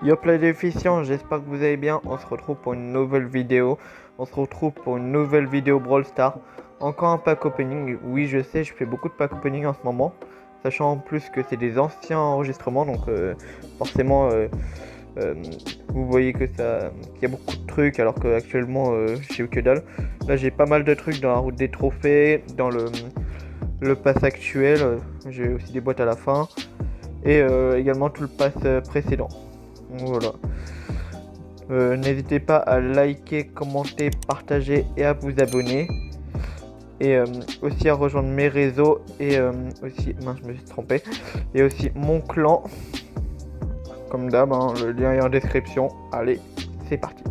Yop les déficients, j'espère que vous allez bien. On se retrouve pour une nouvelle vidéo. Brawl Stars. Encore un pack opening. Oui, je sais, je fais beaucoup de pack opening en ce moment. Sachant en plus que c'est des anciens enregistrements. Donc forcément, vous voyez que qu'il y a beaucoup de trucs. Alors qu'actuellement, j'ai eu que dalle. Là, j'ai pas mal de trucs dans la route des trophées. Dans le pass actuel. J'ai aussi des boîtes à la fin. Et également tout le pass précédent. Voilà. N'hésitez pas à liker, commenter, partager et à vous abonner. Et aussi à rejoindre mes réseaux et aussi, mince, je me suis trompé. Et aussi mon clan. Comme d'hab, hein, le lien est en description. Allez, c'est parti.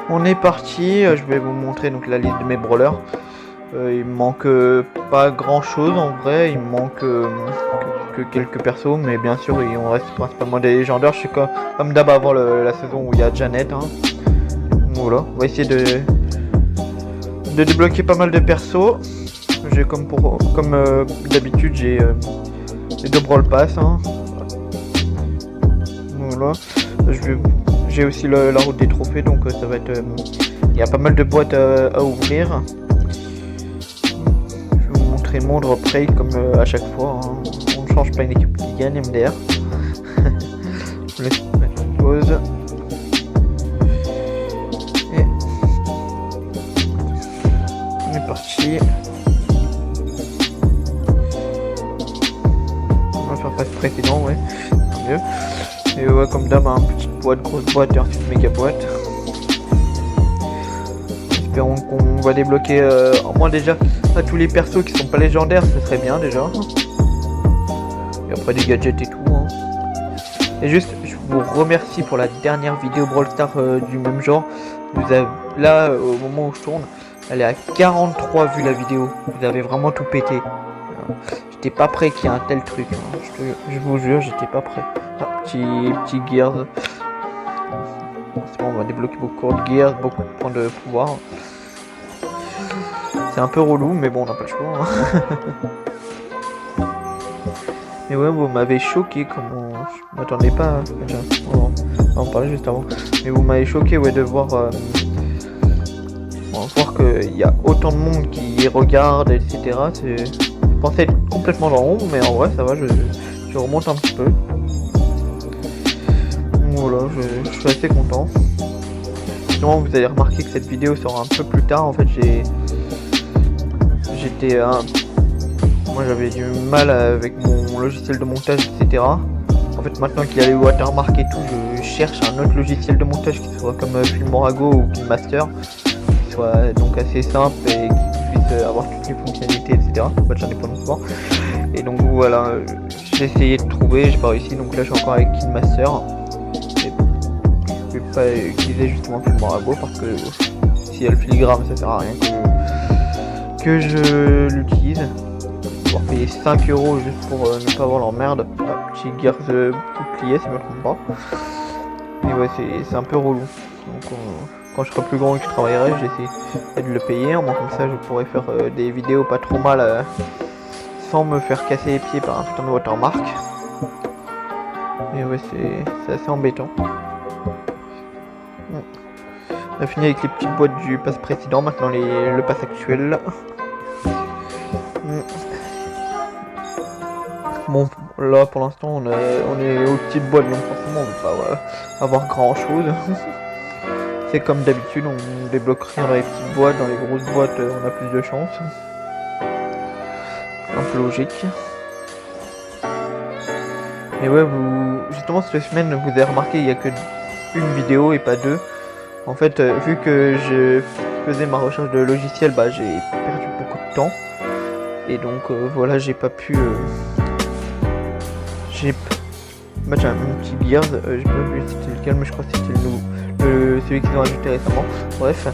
On est parti, je vais vous montrer donc la liste de mes brawlers. Il me manque pas grand chose en vrai, il me manque que quelques persos, mais bien sûr il en reste principalement des légendaires. Je suis comme d'hab avant la saison où il y a Janet. Hein. Voilà, on va essayer de débloquer pas mal de persos. J'ai comme d'habitude j'ai les 2 Brawl Pass. Hein. Voilà, j'ai aussi la route des trophées, donc ça va être... il y a pas mal de boîtes à ouvrir. Je vais vous montrer mon drop rate comme à chaque fois. Hein. On ne change pas une équipe qui gagne, MDR. Je laisse mettre une pause. Et... on est parti. On va faire passe précédent, ouais. C'est mieux. Et ouais, comme d'hab, hein, petite boîte, grosse boîte et ensuite méga boîte. Espérons qu'on va débloquer au moins déjà à tous les persos qui sont pas légendaires, ce serait bien déjà. Et après des gadgets et tout. Hein. Et juste, je vous remercie pour la dernière vidéo Brawl Stars du même genre. Vous avez, là, au moment où je tourne, elle est à 43 vues la vidéo. Vous avez vraiment tout pété. J'étais pas prêt qu'il y ait un tel truc. Hein. Je vous jure, j'étais pas prêt. Ah, petit gears. C'est bon, on va débloquer beaucoup de gears, beaucoup de points de pouvoir. C'est un peu relou, mais bon, on n'a pas le choix. Hein. Et ouais, vous m'avez choqué, comment je m'attendais pas. On va en parler juste avant. Mais vous m'avez choqué, ouais, de voir qu'il y a autant de monde qui regarde, etc. Je pensais être complètement dans l'ombre, mais en vrai, ça va, je remonte un petit peu. Voilà, je suis assez content. Sinon, vous allez remarquer que cette vidéo sera un peu plus tard. En fait, moi j'avais du mal avec mon logiciel de montage, etc. En fait, maintenant qu'il y a les watermarks et tout, je cherche un autre logiciel de montage qui soit comme Filmorago ou KineMaster, qui soit donc assez simple et qui puisse avoir toutes les fonctionnalités, etc. En fait, j'en ai pas longtemps. Et donc voilà, j'ai essayé de trouver, j'ai pas réussi. Donc là, je suis encore avec KineMaster. Je vais pas utiliser justement Filmorago parce que si elle filigrane, ça sert à rien que je l'utilise. Pour payer 5 € juste pour ne pas avoir l'emmerde. Ah, petit gears bouclier si je me trompe pas. Et ouais, c'est un peu relou. Donc quand je serai plus grand et que je travaillerai, j'essaie de le payer. Au moins comme ça, je pourrais faire des vidéos pas trop mal sans me faire casser les pieds par un putain de watermark. Et ouais, c'est assez embêtant. On a fini avec les petites boîtes du pass précédent, maintenant le pass actuel. Bon, là pour l'instant on est aux petites boîtes, donc forcément on va pas avoir grand chose. C'est comme d'habitude, on débloque rien dans les petites boîtes, dans les grosses boîtes on a plus de chance. Un peu logique. Et ouais, justement cette semaine vous avez remarqué il n'y a que une vidéo et pas deux. En fait, vu que je faisais ma recherche de logiciel, bah j'ai perdu beaucoup de temps. Et donc voilà, j'ai pas pu... Bah j'ai un petit Gears, j'ai pas vu c'était lequel, mais je crois que c'était celui qu'ils ont ajouté récemment. Bref.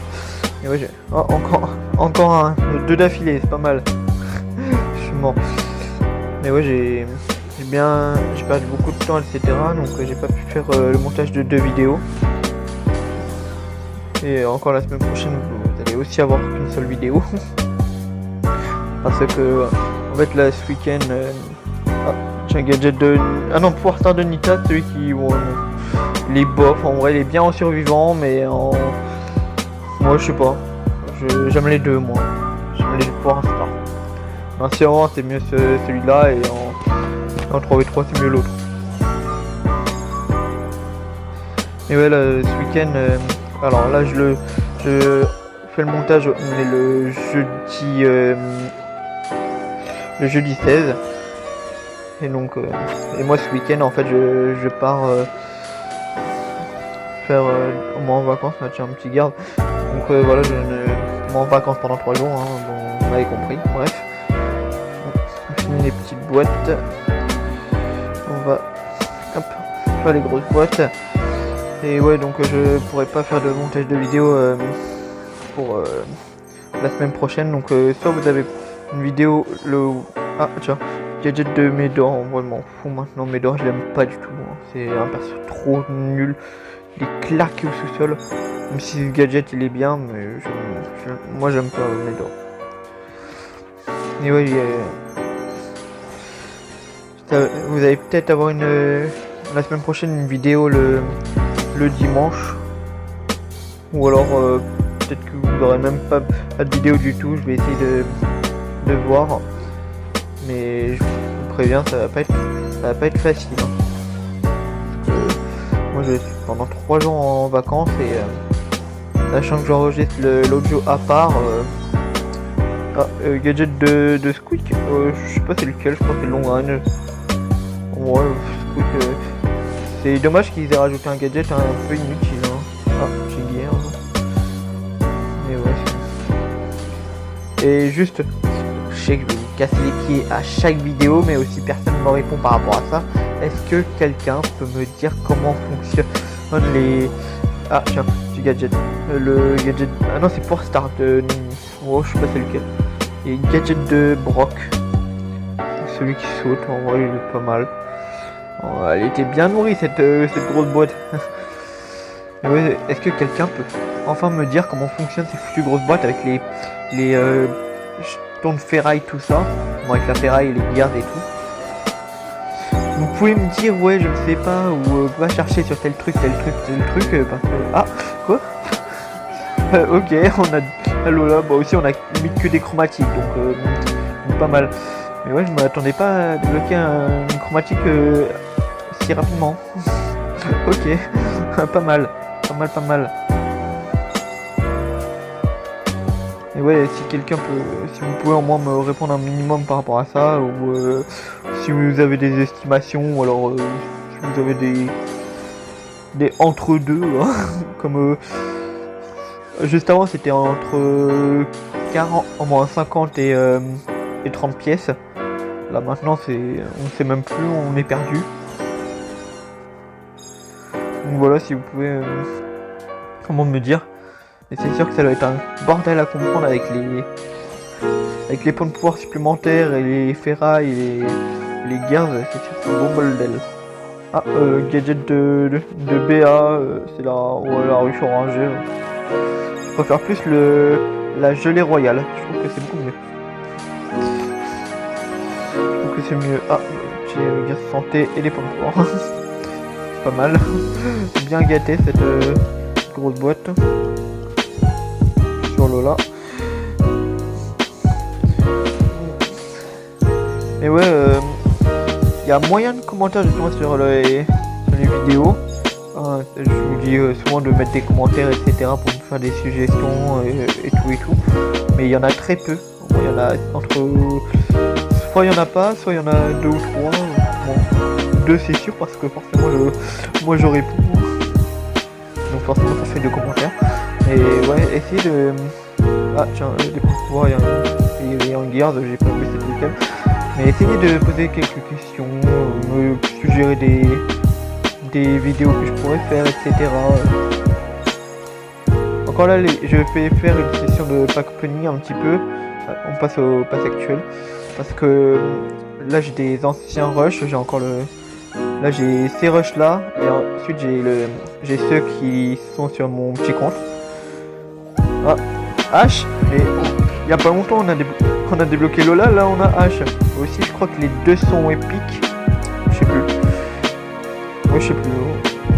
Et ouais, encore un, 2 d'affilée, c'est pas mal. Je suis mort. Mais ouais, j'ai j'ai perdu beaucoup de temps, etc. Donc j'ai pas pu faire le montage de 2 vidéos. Et encore la semaine prochaine, vous allez aussi avoir qu'une seule vidéo. Parce que, en fait, là, ce week-end, j'ai un gadget de... Ah non, Pouvoir Star de Nita, celui qui... Bon, les bof, en vrai, il est bien en survivant, mais en... Moi, je sais pas. J'aime les deux, moi. J'aime les deux Pouvoir Star. En survivant, c'est mieux celui-là, et en 3v3, c'est mieux l'autre. Et ouais, là, ce week-end... alors là, je fais le montage mais le jeudi 16. Et donc, et moi ce week-end, en fait, je pars faire au moins en vacances, là, tiens, un petit garde. Donc voilà, moi en vacances pendant 3 jours, hein, bon, vous m'avez compris, bref. On finit les petites boîtes. On va, hop, faire les grosses boîtes. Et ouais, donc je pourrais pas faire de montage de vidéo pour la semaine prochaine. Donc soit vous avez une vidéo, ah tiens, gadget de Médor, moi je m'en fous maintenant, Médor je l'aime pas du tout, hein. C'est un perso trop nul, il est claqué au sous-sol, même si ce gadget il est bien, mais moi j'aime pas Médor. Et ouais, vous allez peut-être avoir la semaine prochaine une vidéo le dimanche, ou alors peut-être que vous n'aurez même pas de vidéo du tout. Je vais essayer de voir, mais je vous préviens, ça va pas être facile, hein. Moi je suis pendant 3 jours en vacances et sachant que j'enregistre l'audio à part. Gadget de Squeak, je sais pas c'est lequel, je crois que c'est le long range. Ouais, Squeak, c'est dommage qu'ils aient rajouté un gadget un peu inutile, hein. Ah, j'ai guère. Mais ouais. Et juste, je sais que je vais vous casser les pieds à chaque vidéo, mais aussi personne ne me répond par rapport à ça. Est-ce que quelqu'un peut me dire comment fonctionnent les... Ah tiens, du gadget. Le gadget... Ah non, c'est Pouvoir Star de... Oh, je sais pas c'est lequel. Et gadget de Brock. Celui qui saute, en vrai il est pas mal. Oh, elle était bien nourrie cette grosse boîte. Ouais, est-ce que quelqu'un peut enfin me dire comment fonctionnent ces foutues grosses boîtes avec les jetons de ferraille, tout ça. Bon, avec la ferraille et les gears et tout. Vous pouvez me dire, ouais, je ne sais pas, ou va chercher sur tel truc, parce que... Ah, quoi? Ok, on a... Allô là, bah aussi on a limite que des chromatiques, donc pas mal. Mais ouais, je m'attendais pas à débloquer une chromatique si rapidement. Ok, pas mal. Et ouais, si quelqu'un peut, si vous pouvez au moins me répondre un minimum par rapport à ça, ou si vous avez des estimations, ou alors si vous avez des entre-deux, hein, comme juste avant c'était entre 40, au moins 50 et 30 pièces. Là maintenant on sait même plus, on est perdu. Donc voilà, si vous pouvez comment me dire. Et c'est sûr que ça doit être un bordel à comprendre avec les points de pouvoir supplémentaires et les ferrailles et les gears, c'est sûr que c'est un bon bordel. Ah, gadget de BA, c'est la ruche orangée. Je préfère plus la gelée royale, je trouve que c'est beaucoup mieux. C'est mieux. Ah, j'ai gears santé et les points de pouvoir. Pas mal. Bien gâté cette grosse boîte. Sur Lola. Et ouais, y a moyen de commentaires justement sur les vidéos. Je vous dis souvent de mettre des commentaires, etc. pour me faire des suggestions et tout. Mais il y en a très peu. Il y en a entre... Soit il n'y en a pas, soit il y en a 2 ou 3. Bon, 2 c'est sûr parce que forcément moi je réponds. Donc forcément ça fait 2 commentaires. Et ouais, essayez de... Ah tiens, des pouvoirs, il y a un gears, j'ai pas vu c'est lequel. Mais essayez de poser quelques questions, me suggérer des vidéos que je pourrais faire, etc. Encore là, je vais faire une session de pack opening un petit peu. On passe au pass actuel. Parce que là j'ai des anciens rushs, j'ai encore le... Là j'ai ces rushs là, et ensuite j'ai ceux qui sont sur mon petit compte. Ah, H, mais il y a pas longtemps on a débloqué Lola, là on a H. Aussi je crois que les deux sont épiques. Je sais plus. Ouais je sais plus.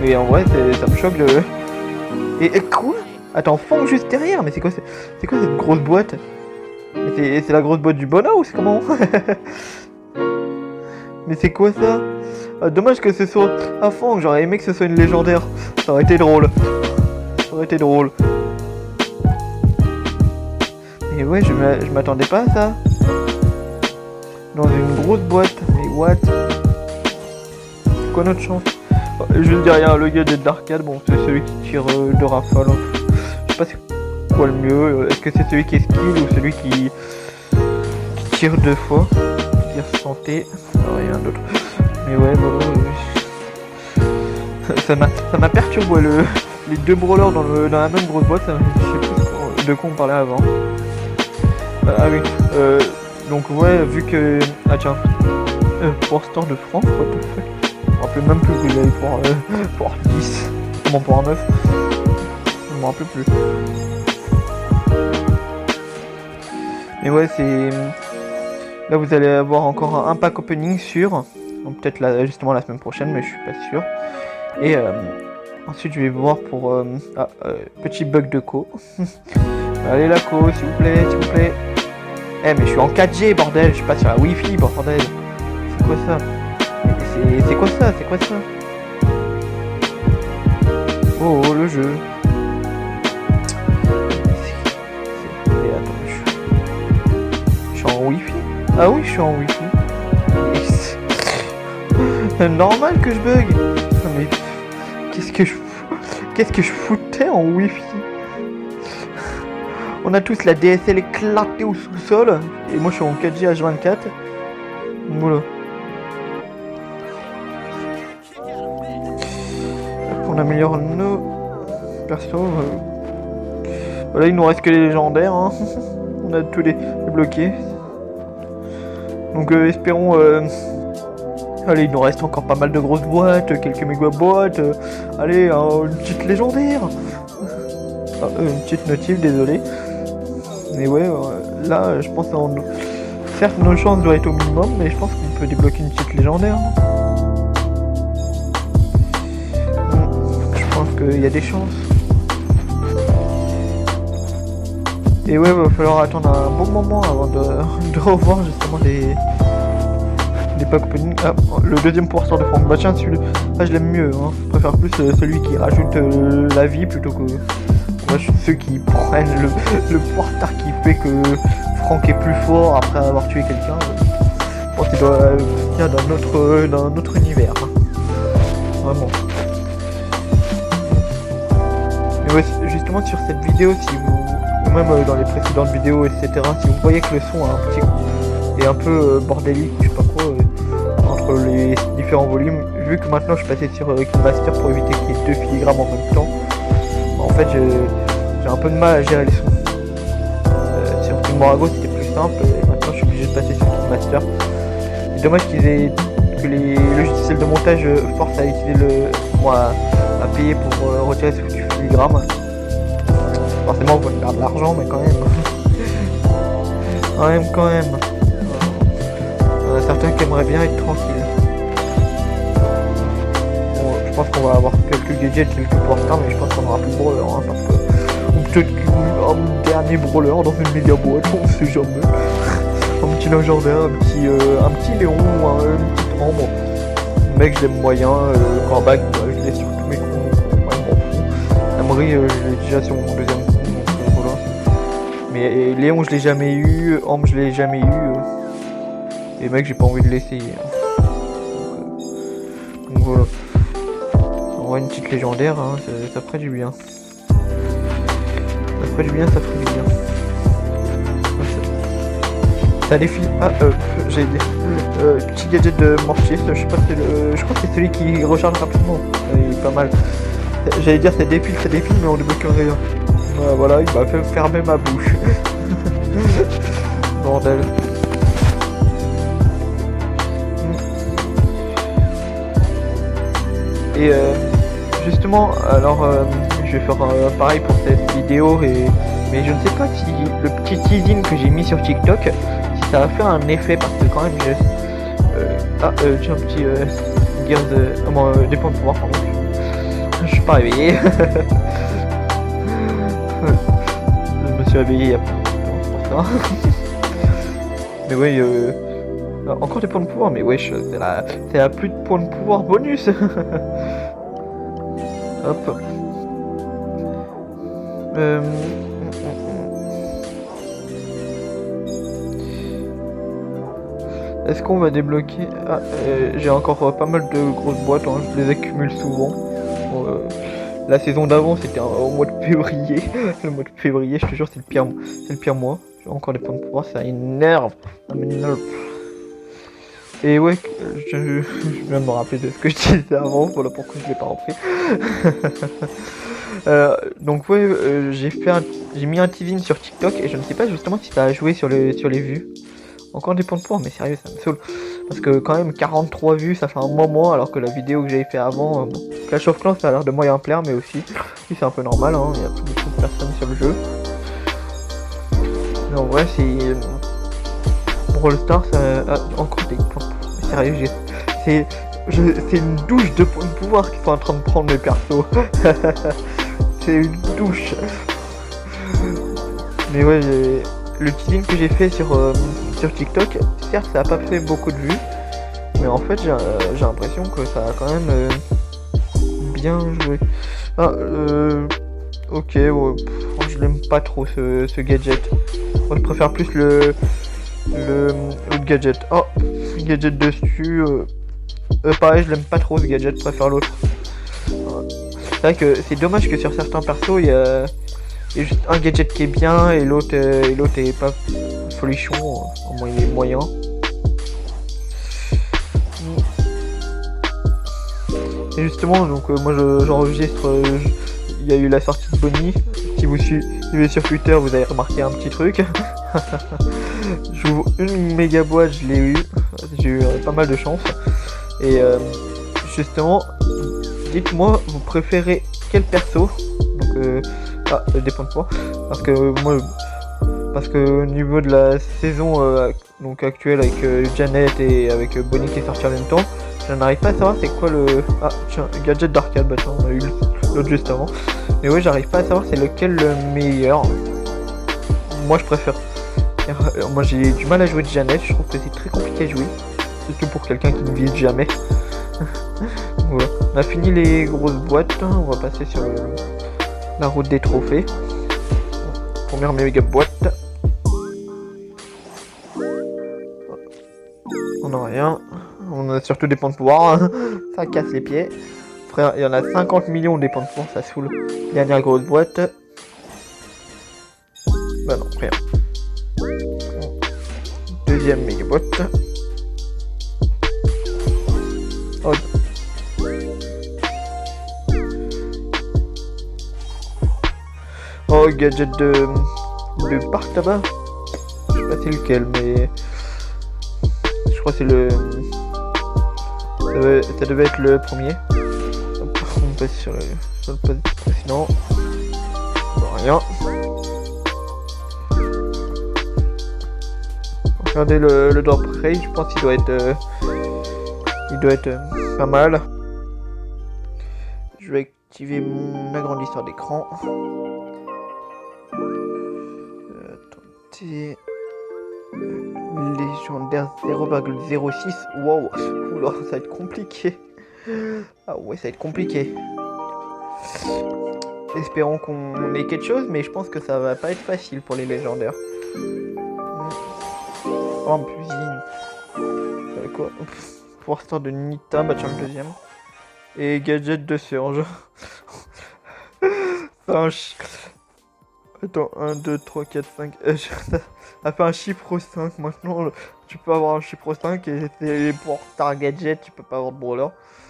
Mais en vrai ça me choque de... Et quoi? Attends, Fong juste derrière, mais c'est quoi cette grosse boîte? C'est la grosse boîte du bonheur ou c'est comment? Mais c'est quoi ça? Ah, dommage que ce soit à Fong, j'aurais aimé que ce soit une légendaire. Ça aurait été drôle. Ça aurait été drôle. Mais ouais, je m'attendais pas à ça. Dans une grosse boîte, mais what? C'est quoi notre chance? Juste derrière le gars de l'arcade, bon c'est celui qui tire de rafale. Je sais pas c'est quoi le mieux, est-ce que c'est celui qui esquive ou celui qui tire deux fois? Tire santé, rien d'autre. Mais ouais, voilà. Ça m'a perturbé les deux brawlers dans la même grosse boîte, je sais plus de quoi on parlait avant. Ah oui, donc ouais, vu que... Ah tiens, pour store de francs, what the fuck? Je me rappelle même plus que j'avais pour 10, comment pour un 9, je me rappelle plus. Mais ouais, c'est... Là vous allez avoir encore un pack opening sûr, donc peut-être justement la semaine prochaine, mais je suis pas sûr. Et ensuite je vais voir pour... petit bug de co. Allez la co, s'il vous plaît, s'il vous plaît. Eh mais je suis en 4G bordel, je suis pas sur la Wi-Fi bordel. C'est quoi ça? C'est quoi ça? C'est quoi ça? Oh le jeu. Attends, je suis en Wi-Fi? Ah oui je suis en Wi-Fi. C'est normal que je bug. Mais qu'est-ce que je foutais en Wi-Fi? On a tous la DSL éclatée au sous-sol. Et moi je suis en 4G H24. Voilà. On améliore nos persos. Voilà, il nous reste que les légendaires. Hein. On a tous les bloqués. Donc espérons... Allez, il nous reste encore pas mal de grosses boîtes, quelques méga boîtes. Allez, une petite légendaire. Une petite notif, désolé. Mais ouais, là, je pense qu'on... Certes, nos chances doivent être au minimum, mais je pense qu'on peut débloquer une petite légendaire. Je pense qu'il y a des chances. Et ouais, va falloir attendre un bon moment avant de revoir justement des packs opening. Ah, le deuxième pouvoir de Franck. Bah tiens, celui-là, je l'aime mieux. Hein. Je préfère plus celui qui rajoute la vie plutôt que... Moi, ceux qui prennent le pouvoir qui fait que Franck est plus fort après avoir tué quelqu'un. Je pense qu'il doit venir d'un autre univers. Hein. Vraiment. Mais ouais, justement sur cette vidéo, si vous... Ou même dans les précédentes vidéos, etc. Si vous voyez que le son est un peu bordélique, je sais pas quoi, entre les différents volumes, vu que maintenant je suis passé sur Master pour éviter qu'il y ait 2 filigrammes en même temps, en fait j'ai un peu de mal à gérer les sons. Sur Filmorago c'était plus simple, et maintenant je suis obligé de passer sur Master. C'est dommage que les logiciels de montage forcent à utiliser à payer pour retirer ce filigrane. Forcément, vous pouvez faire de l'argent, mais quand même. Quand même. Il y en a certains qui aimeraient bien être tranquilles. Bon, je pense qu'on va avoir quelques gadgets, quelques pouvoirs, mais je pense qu'on aura plus de brawler. Hein, parce que... Ou peut-être qu'un dernier brawler dans une méga boîte, on sait jamais. Un petit légendaire, un petit Léon, une petite ombre. Le mec, je l'aime moyen. Corbac, je l'ai sur tous mes comptes. Emery, je l'ai déjà sur mon deuxième. Mais Léon je l'ai jamais eu, Ambre je l'ai jamais eu, et mec j'ai pas envie de l'essayer. Donc voilà. On voit une petite légendaire, hein, ça ferait du bien. Ça ferait du bien. Ça défile. Ah j'ai dit. Petit gadget de mortier, je sais pas si je crois que c'est celui qui recharge rapidement. Il est pas mal. J'allais dire ça défile, mais on débloque rien. Voilà, il m'a fait fermer ma bouche. Bordel. Et justement, alors je vais faire pareil pour cette vidéo, mais je ne sais pas si le petit teasing que j'ai mis sur TikTok, si ça va faire un effet, parce que quand même j'ai un petit Gears des points de pouvoir, pardon. Je suis pas réveillé. Je me suis réveillé il y a pas longtemps, c'est pour ça. Mais oui, encore des points de pouvoir, mais wesh, c'est la plus de points de pouvoir bonus. Hop. Est-ce qu'on va débloquer... Ah, j'ai encore pas mal de grosses boîtes, hein, je les accumule souvent. La saison d'avant c'était au mois de février. Le mois de février, je te jure, c'est le pire mois. J'ai encore des points de pouvoir, ça énerve. Ça m'énerve. Et ouais, je viens de me rappeler de ce que je disais avant, voilà pourquoi je l'ai pas repris. Donc ouais, j'ai mis un teasing sur TikTok et je ne sais pas justement si ça a joué sur les vues. Encore des points de pouvoir, mais sérieux, ça me saoule. Parce que quand même 43 vues, ça fait un moment, alors que la vidéo que j'avais fait avant, bon, Clash of Clans ça a l'air de moyen plaire, mais aussi, oui, c'est un peu normal, hein, il y a plus beaucoup de personnes sur le jeu. Mais en vrai, c'est... Brawl Stars, encore des points de pouvoir, mais sérieux, c'est une douche de points de pouvoir qu'ils sont en train de prendre mes persos. C'est une douche. Mais ouais, le teasing que j'ai fait sur TikTok, certes ça a pas fait beaucoup de vues, mais en fait j'ai l'impression que ça a quand même bien joué. Ah, ok, ouais, je l'aime pas trop ce gadget. Moi je préfère plus l'autre gadget. Oh, gadget dessus. Pareil, je l'aime pas trop ce gadget, je préfère l'autre. C'est vrai que c'est dommage que sur certains persos il y a juste un gadget qui est bien et l'autre est pas folichon, au moins il est moyen. Et justement, donc moi j'enregistre, il y a eu la sortie de Bonnie. Si vous suivez sur Twitter, vous avez remarqué un petit truc. J'ouvre une méga boîte, je l'ai eu, j'ai eu pas mal de chance. Et justement, dites-moi, vous préférez quel perso? Donc des points de poids, parce que au niveau de la saison donc actuelle avec Janet et avec Bonnie qui est sorti en même temps, je n'arrive pas à savoir c'est quoi le... Ah tiens, gadget d'arcade, bah tiens, on a eu l'autre juste avant. Mais ouais, j'arrive pas à savoir c'est lequel le meilleur. Moi je préfère... Moi j'ai du mal à jouer de Janet, je trouve que c'est très compliqué à jouer. Surtout pour quelqu'un qui ne vise jamais. Voilà. On a fini les grosses boîtes, on va passer sur la route des trophées. Première méga boîte. On n'a rien. On a surtout des points de pouvoir. Ça casse les pieds. Frère, il y en a 50 millions des points de pouvoir, ça saoule. Dernière grosse boîte. Bah non, rien. Deuxième méga boîte. Oh. Oh, gadget de parc tabac. Je sais pas c'est lequel, mais je crois que c'est le... Ça devait être le premier. Hop, on passe sur le poste précédent. Rien. Regardez le drop rate, je pense qu'il doit être pas mal. Je vais activer mon agrandisseur d'écran. Attendez. Légendaire 0,06. Wow. Oula, ça va être compliqué. Ah ouais, ça va être compliqué. Espérons qu'on ait quelque chose, mais je pense que ça va pas être facile pour les légendaires. Oh, cuisine. Quoi? Pour star de Nita, bah tiens le deuxième. Et gadget de Surge. Attends, 1, 2, 3, 4, 5. Ça fait un chiffre 5 maintenant. Tu peux avoir un chiffre 5 et c'est pour star gadget, tu peux pas avoir de brawler.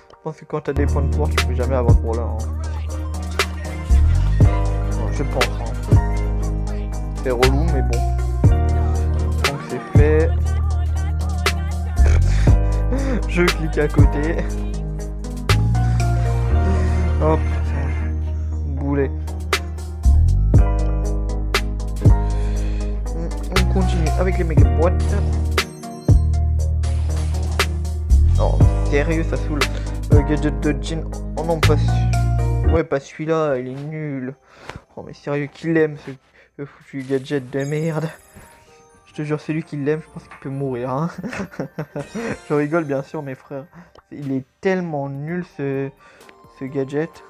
Je pense que quand t'as des points de pouvoir, tu peux jamais avoir de brawler. Hein. Non, je pense. Hein. C'est relou, mais bon. Donc c'est fait. Je clique à côté. Oh putain, boulet. On continue avec les méga boîtes. Oh, sérieux, ça saoule. Gadget de Jean. Oh non, pas celui-là. Ouais, pas celui-là, il est nul. Oh, mais sérieux, qui l'aime ce foutu gadget de merde. Je te jure, celui qui l'aime, je pense qu'il peut mourir. Hein. Je rigole, bien sûr, mes frères. Il est tellement nul ce gadget.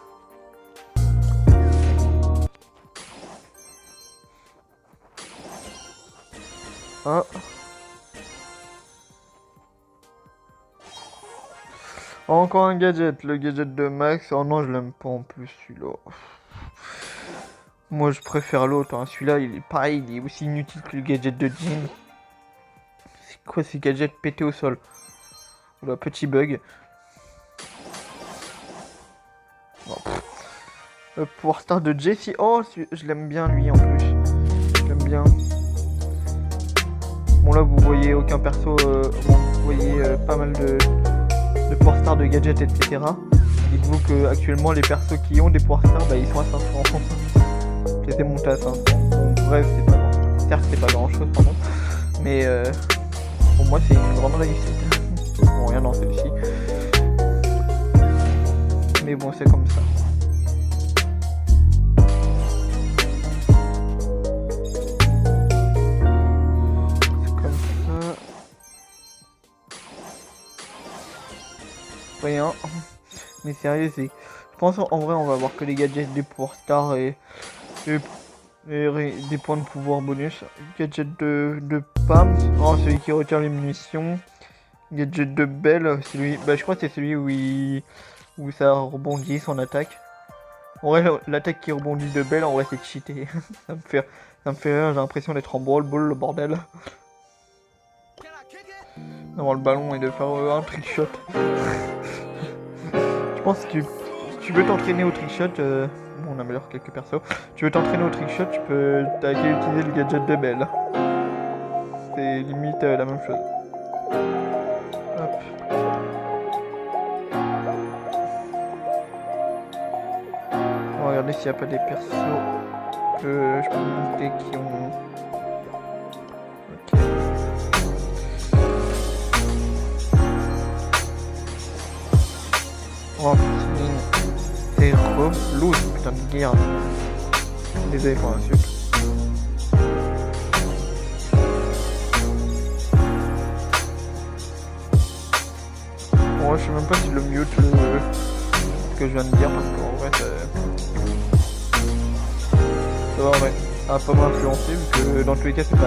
Ah. Encore un gadget, le gadget de Max. Oh non, je l'aime pas en plus celui-là. Moi je préfère l'autre, hein. Celui-là il est pareil, il est aussi inutile que le gadget de Jean. C'est quoi ces gadgets pétés au sol? Oula, petit bug. Oh, le pouvoir star de Jessie. Oh, je l'aime bien lui en plus. Je l'aime bien. Bon là vous voyez aucun perso, bon, vous voyez pas mal de pouvoir star de gadgets etc. Dites-vous que actuellement les persos qui ont des pouvoirs stars, bah ils sont à 500. Je les ai montés à 500. Bon, bref, c'est pas grand. Certes c'est pas grand chose pardon. Mais pour moi c'est une grande réussite. Bon rien dans celle-ci. Mais bon c'est comme ça. Rien. Mais sérieux, je pense en vrai on va avoir que les gadgets des pouvoirs stars et des points de pouvoir bonus. Gadget de Pam, oh, celui qui retire les munitions. Gadget de Belle, celui, bah je crois que c'est celui où ça rebondit son attaque. En vrai l'attaque qui rebondit de Belle en vrai c'est cheaté. ça me fait rire, j'ai l'impression d'être en brawl ball le bordel. D'avoir le ballon et de faire un trick shot. Je pense que si tu veux t'entraîner au trickshot, bon, on améliore quelques persos. Tu veux t'entraîner au trickshot, t'as qu'à utiliser le gadget de Belle. C'est limite la même chose. Hop. On va regarder s'il n'y a pas des persos que je peux monter qui ont... Ok. Oh c'est relou, putain de merde. Désolé pour l'insulte. Bon, je sais même pas si le mute ce que je viens de dire parce qu'en vrai ça va en vrai. Ça va pas m'influencer vu que dans tous les cas c'est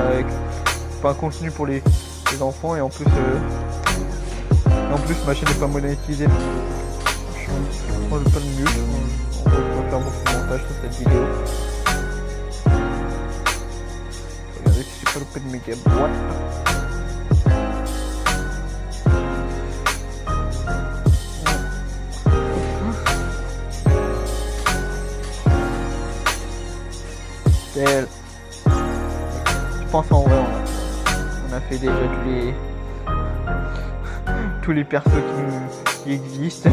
pas un contenu pour les enfants et en plus ma chaîne n'est pas monétisée. Moi je vais pas le mute, on va faire beaucoup de montage sur cette vidéo. Regardez si j'ai pas loupé de méga boîte. Je pense en vrai on a fait déjà tous les persos qui existent.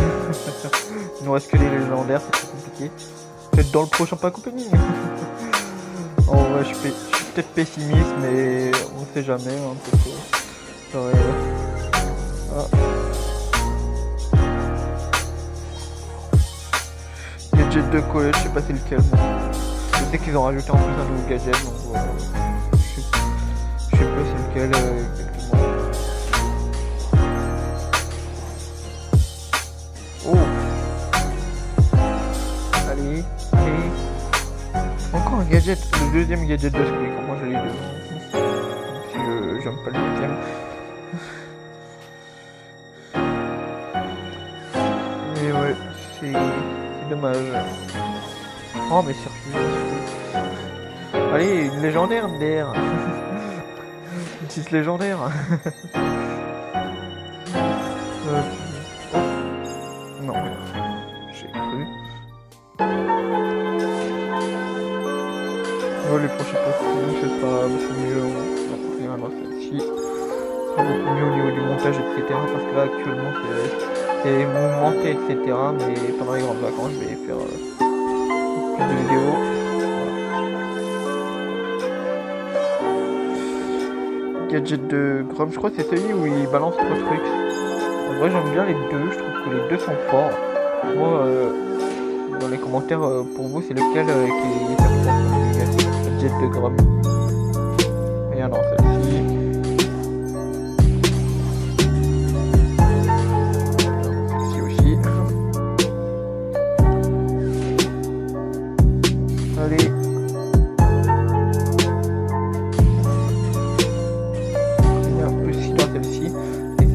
Il nous reste que les légendaires, c'est très compliqué. Peut-être dans le prochain pack opening. En vrai je suis peut-être pessimiste mais on sait jamais hein, peut-être. Gadget de collège, je sais pas c'est lequel moi. Je sais qu'ils ont rajouté en plus un nouveau gadget donc voilà. Je sais pas c'est lequel exactement. Oh. Allez. Encore un gadget, le deuxième gadget de Squeak, moi je l'ai deux. Si j'aime pas le deuxième. Mais ouais, c'est dommage. Oh mais sérieux. Allez, une légendaire d'air. Une 6 légendaire. Non, j'ai cru. Oh, les prochains parties, c'est pas mieux. On va voir celle-ci. C'est beaucoup mieux au niveau du montage, etc. Parce que là, actuellement, rester mouvementé, etc. Mais pendant les grandes vacances, je vais faire plus de vidéos. Gadget de Grom, je crois que c'est celui où il balance 3 trucs. En vrai, j'aime bien les deux, je trouve que les deux sont forts. Moi, dans les commentaires, pour vous, c'est lequel qui est le gadget de Grom. Rien dans celle-ci. Celle-ci aussi. Allez.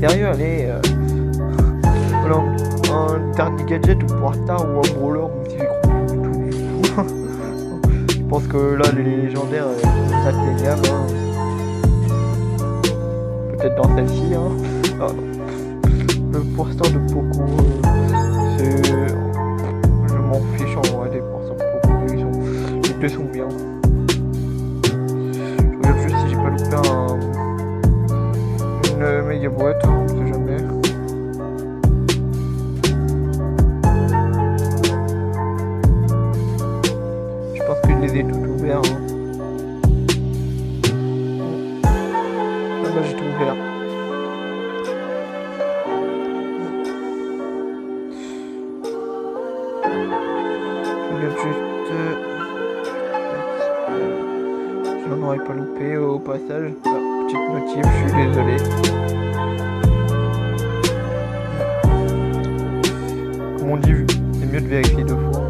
Sérieux, allez, voilà, un dernier gadget pour Star ou un brawler, même si j'y crois plus du tout. Je pense que là, les légendaires, c'est atteignable. Hein. Peut-être dans celle-ci. Hein. Ah, non. Le poisson de Poco, je m'en fiche en vrai des poissons de Poco, les deux sont bien. Je regarde juste si j'ai pas loupé une méga boîte, hein, on sait jamais. Je pense que je les ai tout ouverts. Hein. Ah bah j'ai tout ouvert. Je regarde juste. Je n'en aurais pas loupé au passage. Ah, petite notif, je suis désolé. Comme on dit, c'est mieux de vérifier deux fois.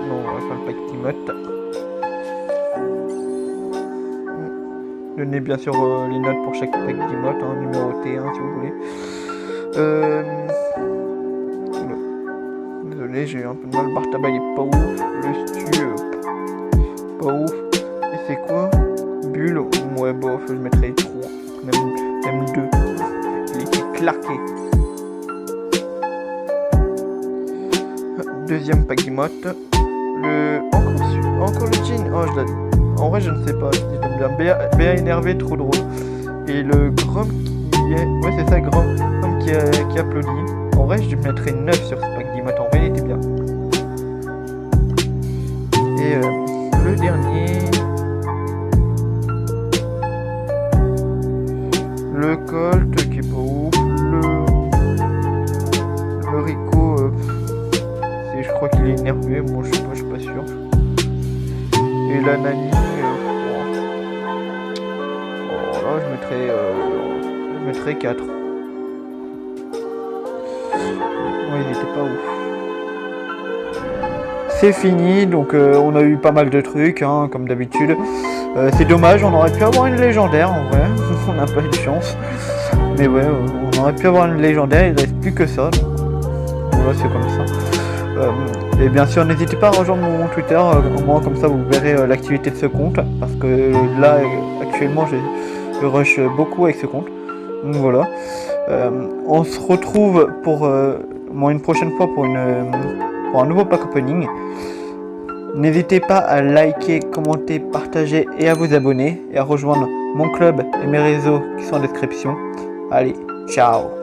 Non, on va faire le pack d'emotes. Donnez bien sûr les notes pour chaque pack d'emotes, hein, numéroté, hein, si vous voulez. Désolé, j'ai un peu de mal. Bartaba il est pas ouf. Le stu, pas ouf. Et c'est quoi? Bulle? Ouais, bof, je mettrais 3. Même 2. Il était claqué. Deuxième pack d'emotes. Encore le jean. Oh, je l'ai. En vrai, je ne sais pas si je l'aime bien. BA énervé, trop drôle. Et le Grom qui est. Ouais, c'est ça, Grom qui applaudit. En vrai, je mettrais 9 sur ce pack d'emotes. En vrai, il était bien. Et le dernier. Le Colt qui est pas ouf. Le Rico. Je crois qu'il est énervé. Moi, je suis pas sûr. Et la Nani. Là, je mettrais 4. Ouais, il était pas ouf. C'est fini, donc on a eu pas mal de trucs, hein, comme d'habitude. C'est dommage, on aurait pu avoir une légendaire en vrai. On n'a pas eu de chance. Mais ouais, on aurait pu avoir une légendaire, il reste plus que ça. Donc voilà, c'est comme ça. Et bien sûr, n'hésitez pas à rejoindre mon Twitter, moi comme ça vous verrez l'activité de ce compte. Parce que là, actuellement, je rush beaucoup avec ce compte. Donc voilà. On se retrouve pour une prochaine fois pour un nouveau pack opening. N'hésitez pas à liker, commenter, partager et à vous abonner et à rejoindre mon club et mes réseaux qui sont en description. Allez, ciao!